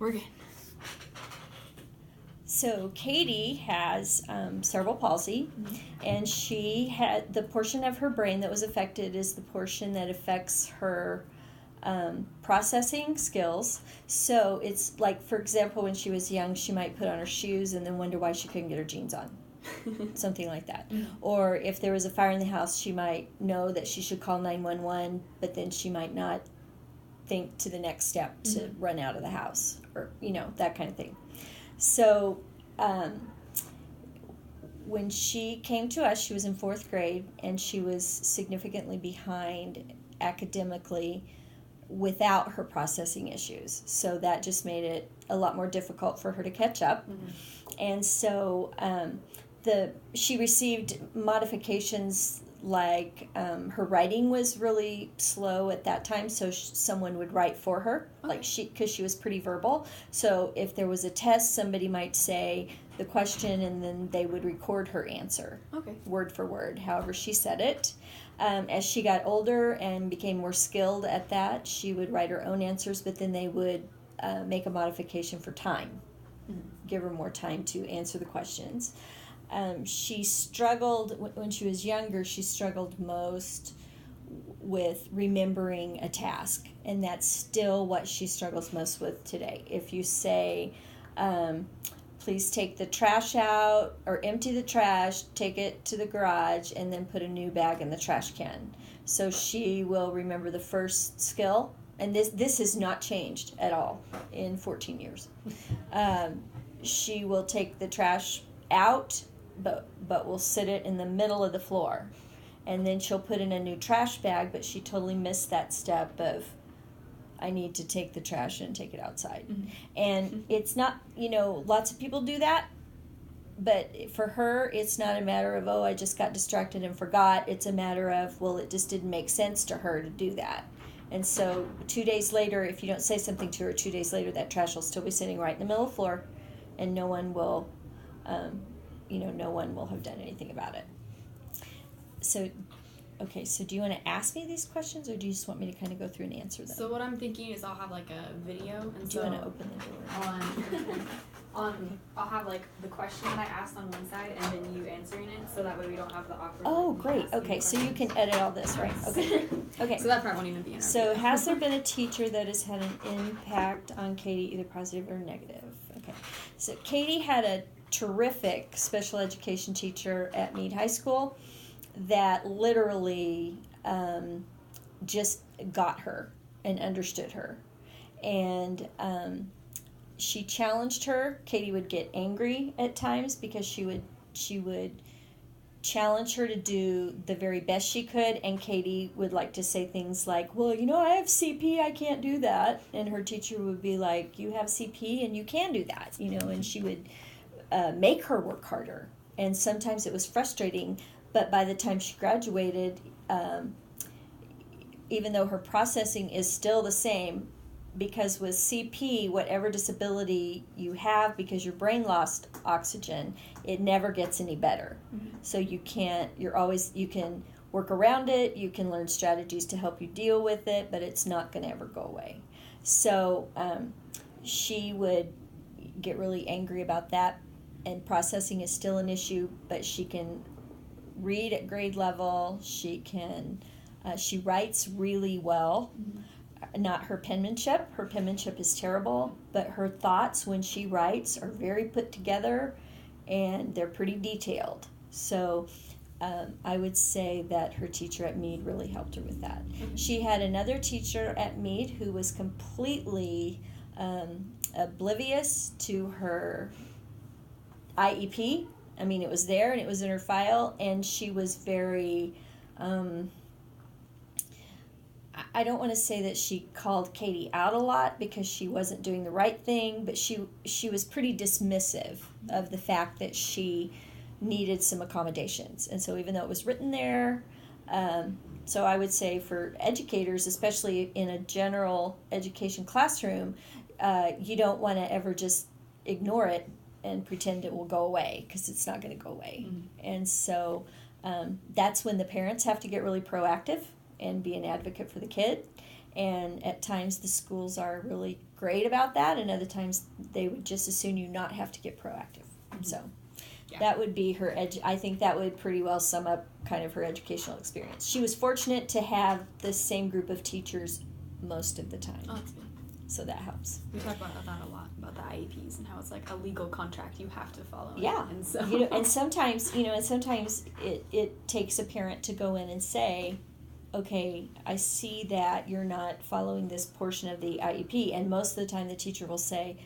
We're good. So Katie has cerebral palsy, and she had the portion of her brain that was affected is the portion that affects her processing skills. So it's like, for example, when she was young, she might put on her shoes and then wonder why she couldn't get her jeans on. Something like that. Or if there was a fire in the house, she might know that she should call 911, but then she might not think to the next step to run out of the house, or, that kind of thing. So when she came to us, she was in 4th grade, and she was significantly behind academically without her processing issues. So that just made it a lot more difficult for her to catch up. And so she received modifications, like her writing was really slow at that time, so someone would write for her, because she was pretty verbal. So if there was a test, somebody might say the question, and then they would record her answer, word for word, however she said it. As she got older and became more skilled at that, she would write her own answers, but then they would make a modification for time, give her more time to answer the questions. She struggled, when she was younger, she struggled most with remembering a task, and that's still what she struggles most with today. If you say, please take the trash out, or empty the trash, take it to the garage, and then put a new bag in the trash can. So she will remember the first skill, and this has not changed at all in 14 years. She will take the trash out, but will sit it in the middle of the floor, and then she'll put in a new trash bag, but she totally missed that step of, I need to take the trash and take it outside. And it's not, lots of people do that, but for her, it's not a matter of, I just got distracted and forgot. It's a matter of, it just didn't make sense to her to do that. And so 2 days later, if you don't say something to her, 2 days later, that trash will still be sitting right in the middle of the floor, and no one will have done anything about it. So do you want to ask me these questions, or do you just want me to kind of go through and answer them? So what I'm thinking is I'll have like a video. And do you want to open the door? I'll have like the question that I asked on one side, and then you answering it, so that way we don't have the awkward. Oh, great. Okay, so you can edit all this, right? Okay. Okay. So that part won't even be in our So video. has there been a teacher that has had an impact on Katie, either positive or negative? Okay. So Katie had a terrific special education teacher at Meade High School that literally just got her and understood her. And she challenged her. Katie would get angry at times because she would challenge her to do the very best she could, and Katie would like to say things like, I have CP, I can't do that. And her teacher would be like, you have CP and you can do that, and she would make her work harder. And sometimes it was frustrating, but by the time she graduated, even though her processing is still the same, because with CP, whatever disability you have, because your brain lost oxygen, it never gets any better. So you can work around it, you can learn strategies to help you deal with it, but it's not going to ever go away. So she would get really angry about that, and processing is still an issue, but she can read at grade level, she writes really well. Not her penmanship. Her penmanship is terrible, but her thoughts when she writes are very put together, and they're pretty detailed. So I would say that her teacher at Meade really helped her with that. She had another teacher at Meade who was completely oblivious to her IEP. I mean, it was there and it was in her file, and she was very... I don't want to say that she called Katie out a lot because she wasn't doing the right thing, but she was pretty dismissive of the fact that she needed some accommodations. And so even though it was written there, so I would say for educators, especially in a general education classroom, you don't want to ever just ignore it and pretend it will go away, because it's not going to go away. And so that's when the parents have to get really proactive and be an advocate for the kid. And at times the schools are really great about that, and other times they would just as soon you not have to get proactive. So that would be her I think that would pretty well sum up kind of her educational experience. She was fortunate to have the same group of teachers most of the time. Oh, that's good. So that helps. We talk about that a lot, about the IEPs and how it's like a legal contract you have to follow. Yeah. And so And sometimes, it takes a parent to go in and say, okay, I see that you're not following this portion of the IEP. And most of the time the teacher will say,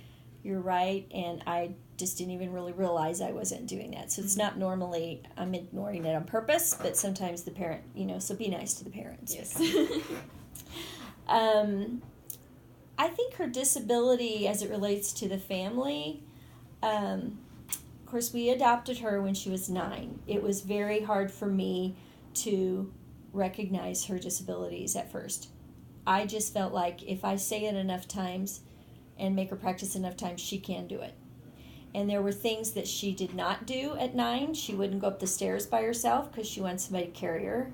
you're right, and I just didn't even really realize I wasn't doing that. So it's not normally I'm ignoring it on purpose, but sometimes the parent, so be nice to the parents. Yes. I think her disability as it relates to the family, of course, we adopted her when she was 9. It was very hard for me to recognize her disabilities at first. I just felt like if I say it enough times and make her practice enough times, she can do it. And there were things that she did not do at 9. She wouldn't go up the stairs by herself because she wanted somebody to carry her.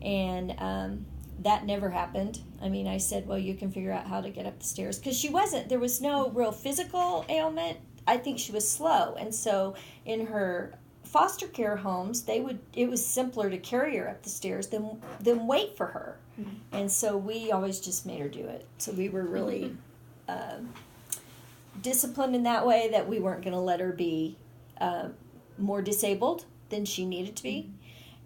And that never happened. I mean, I said, well, you can figure out how to get up the stairs. Because there was no real physical ailment. I think she was slow. And so in her foster care homes, it was simpler to carry her up the stairs than wait for her. Mm-hmm. And so we always just made her do it. So we were really disciplined in that way, that we weren't going to let her be more disabled than she needed to be.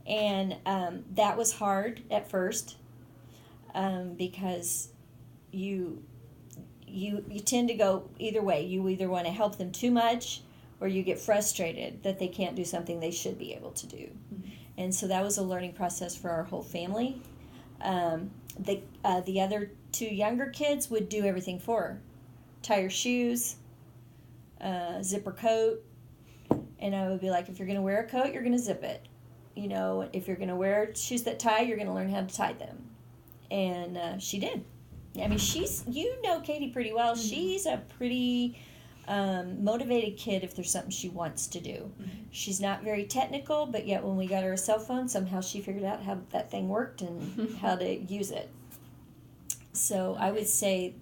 Mm-hmm. And that was hard at first. Because you tend to go either way. You either want to help them too much, or you get frustrated that they can't do something they should be able to do. Mm-hmm. And so that was a learning process for our whole family. The other 2 younger kids would do everything for her. Tie her shoes, zip her coat, and I would be like, if you're going to wear a coat, you're going to zip it. If you're going to wear shoes that tie, you're going to learn how to tie them. And she did. I mean, Katie pretty well. Mm-hmm. She's a pretty motivated kid if there's something she wants to do. Mm-hmm. She's not very technical, but yet when we got her a cell phone, somehow she figured out how that thing worked and how to use it. So I would say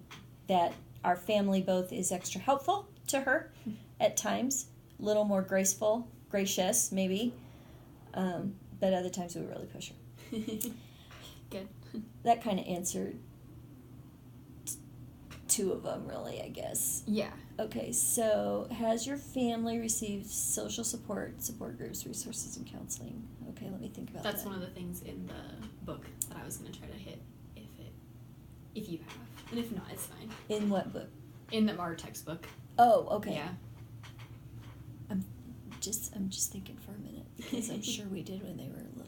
that our family both is extra helpful to her at times, a little more gracious maybe, but other times we really push her. Good. That kind of answered 2 of them, really, I guess. Yeah. Okay, so has your family received social support groups, resources, and counseling? Okay, let me think about that. That's one of the things in the book that I was going to try to hit, if you have. And if not, it's fine. In what book? In our textbook. Oh, okay. Yeah. I'm just thinking for a minute, because I'm sure we did when they were littler.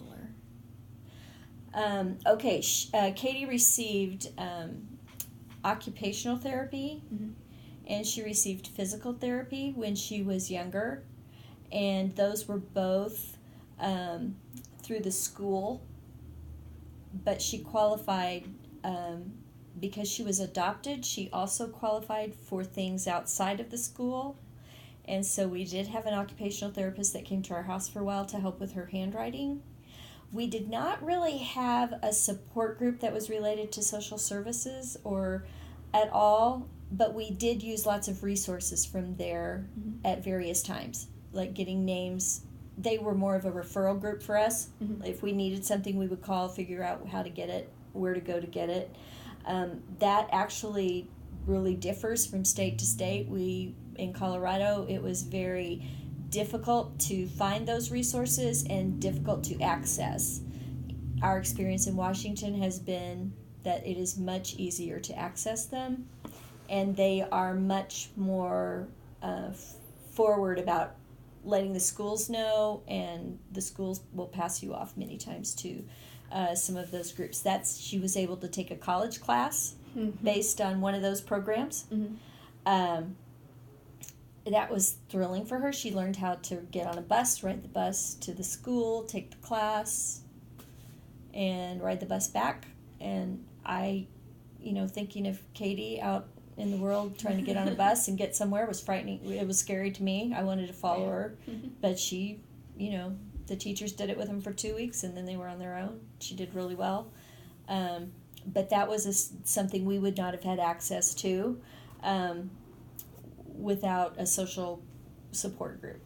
Okay, Katie received occupational therapy, mm-hmm. and she received physical therapy when she was younger, and those were both through the school, but she qualified because she was adopted. She also qualified for things outside of the school, and so we did have an occupational therapist that came to our house for a while to help with her handwriting. We did not really have a support group that was related to social services or at all, but we did use lots of resources from there mm-hmm. at various times, like getting names. They were more of a referral group for us. Mm-hmm. If we needed something, we would call, figure out how to get it, where to go to get it. That actually really differs from state to state. In Colorado, it was very difficult to find those resources and difficult to access. Our experience in Washington has been that it is much easier to access them, and they are much more forward about letting the schools know, and the schools will pass you off many times to some of those groups. She was able to take a college class mm-hmm. based on one of those programs. Mm-hmm. That was thrilling for her. She learned how to get on a bus, ride the bus to the school, take the class, and ride the bus back. And I, thinking of Katie out in the world trying to get on a bus and get somewhere was frightening. It was scary to me. I wanted to follow her. But she, the teachers did it with them for 2 weeks, and then they were on their own. She did really well. but that was something we would not have had access to without a social support group.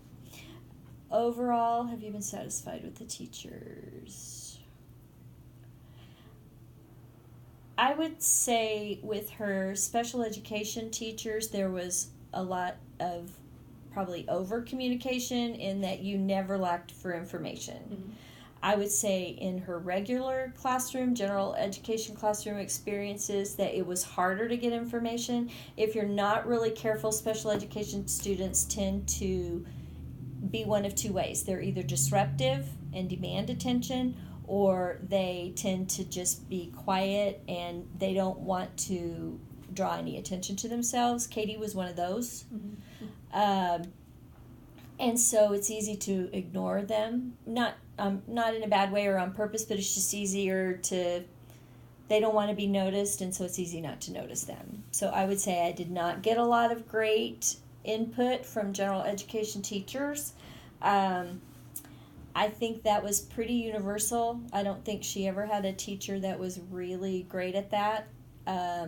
Overall, have you been satisfied with the teachers? I would say with her special education teachers, there was a lot of probably over communication in that you never lacked for information. Mm-hmm. I would say in her regular classroom, general education classroom experiences, that it was harder to get information. If you're not really careful, special education students tend to be one of two ways. They're either disruptive and demand attention, or they tend to just be quiet and they don't want to draw any attention to themselves. Katie was one of those. Mm-hmm. And so it's easy to ignore them. Not in a bad way or on purpose, but it's just easier to, they don't want to be noticed, and so it's easy not to notice them. So I would say I did not get a lot of great input from general education teachers. I think that was pretty universal. I don't think she ever had a teacher that was really great at that. I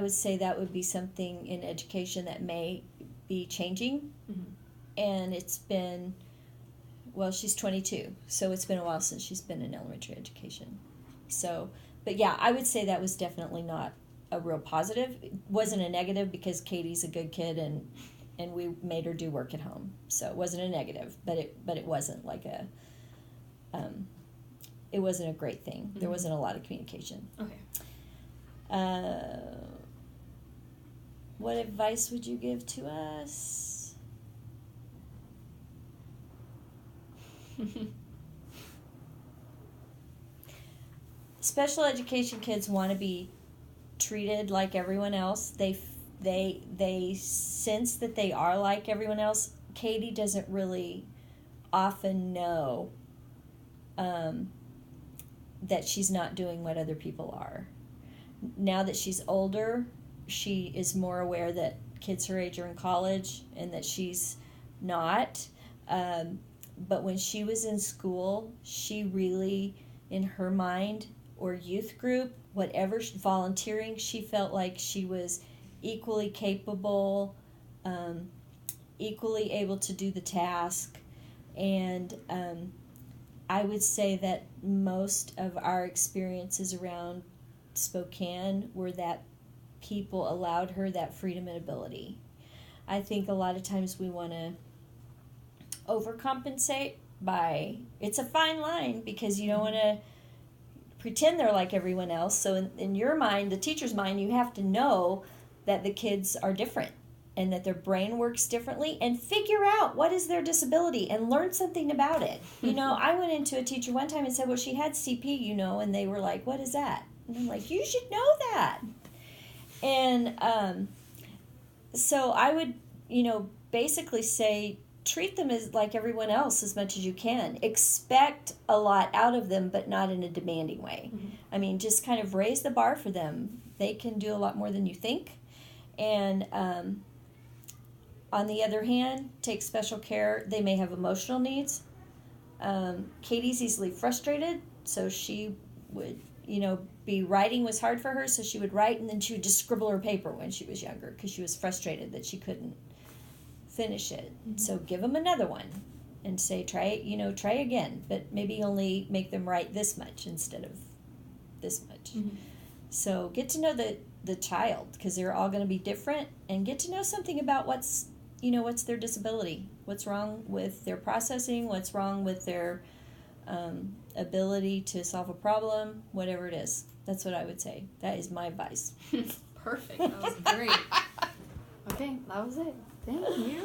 would say that would be something in education that may be changing. Mm-hmm. And it's been, well, she's 22, so it's been a while since she's been in elementary education. So, but yeah, I would say that was definitely not a real positive. It wasn't a negative because Katie's a good kid and we made her do work at home. So it wasn't a negative, but it wasn't like a, it wasn't a great thing. Mm-hmm. There wasn't a lot of communication. Okay. What advice would you give to us? Special education kids want to be treated like everyone else. They sense that they are like everyone else. Katie doesn't really often know that she's not doing what other people are. Now that she's older, she is more aware that kids her age are in college and that she's not. But when she was in school, she really, in her mind, or youth group, whatever, volunteering, she felt like she was equally capable, equally able to do the task. And I would say that most of our experiences around Spokane were that people allowed her that freedom and ability. I think a lot of times we want to overcompensate by, it's a fine line because you don't want to pretend they're like everyone else. So in your mind, the teacher's mind, you have to know that the kids are different and that their brain works differently, and figure out what is their disability and learn something about it. I went into a teacher one time and said, well, she had CP, and they were like, what is that? And I'm like, you should know that. And so I would, basically say, treat them as like everyone else as much as you can. Expect a lot out of them, but not in a demanding way. Mm-hmm. I mean, just kind of raise the bar for them. They can do a lot more than you think. And on the other hand, take special care. They may have emotional needs. Katie's easily frustrated, so she would, be writing was hard for her, so she would write and then she would just scribble her paper when she was younger because she was frustrated that she couldn't finish it. Mm-hmm. So give them another one and say, try again, but maybe only make them write this much instead of this much. Mm-hmm. So get to know the child, because they're all going to be different, and get to know something about what's their disability, what's wrong with their processing, what's wrong with their ability to solve a problem, whatever it is. That's what I would say. That is my advice. Perfect. That was great. Okay, that was it. Thank you.